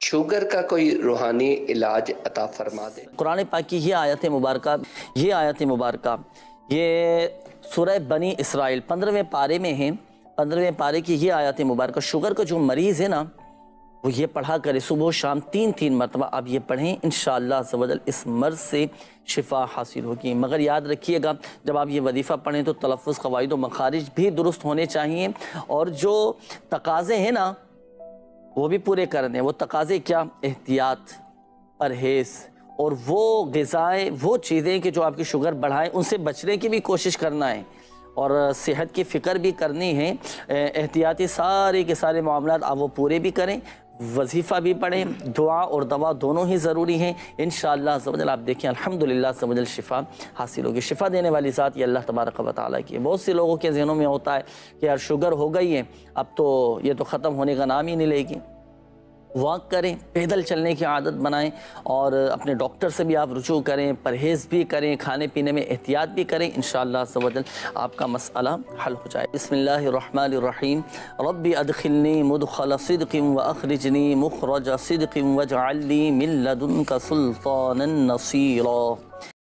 Sugar کا کوئی روحانی علاج عطا فرما دے۔ قرآن پاک کی یہ آیت مبارکہ یہ سورہ بنی اسرائیل 15ویں پارے میں ہیں۔ 15ویں پارے کی یہ آیت مبارکہ، شوگر کا جو مریض ہے نا وہ یہ پڑھا کرے صبح و شام 3 مرتبہ آپ یہ پڑھیں، انشاءاللہ عز و جل اس مرض سے شفا حاصل ہوگی۔ مگر یاد رکھیے گا جب آپ یہ وظیفہ پڑھیں تو تلفظ، قواعد و مخارج بھی درست ہونے چاہیے، اور جو تقاضے ہیں نا وہ بھی پورے کرنے۔ وہ تقاضے کیا؟ احتیاط، پرہیز، اور وہ غذائیں، وہ چیزیں کہ جو آپ کی شوگر بڑھائیں ان سے بچنے کی بھی کوشش کرنا ہے، اور صحت کی فکر بھی کرنی ہے۔ احتیاطی سارے کے سارے معاملات آپ وہ پورے بھی کریں، وظیفہ بھی پڑھیں، دعا اور دوا دونوں ہی ضروری ہیں۔ انشاءاللہ عز و جل آپ دیکھیں الحمدللہ عز و جل شفا حاصل ہوگی۔ شفا دینے والی ذات یہ اللہ تبارک و تعالیٰ کی ہے۔ بہت سے لوگوں کے ذہنوں میں ہوتا ہے کہ یار شوگر ہو گئی ہے، اب تو یہ تو ختم ہونے کا نام ہی نہیں لے گی۔ واک کریں، پیدل چلنے کی عادت بنائیں، اور اپنے ڈاکٹر سے بھی آپ رجوع کریں، پرہیز بھی کریں، کھانے پینے میں احتیاط بھی کریں، انشاءاللہ عز و جل آپ کا مسئلہ حل ہو جائے۔ بسم اللہ الرحمن الرحیم۔ رب ادخلنی مدخل صدق واخرجنی مخرج صدق واجعل لی من لدنک سلطانا نصیرا۔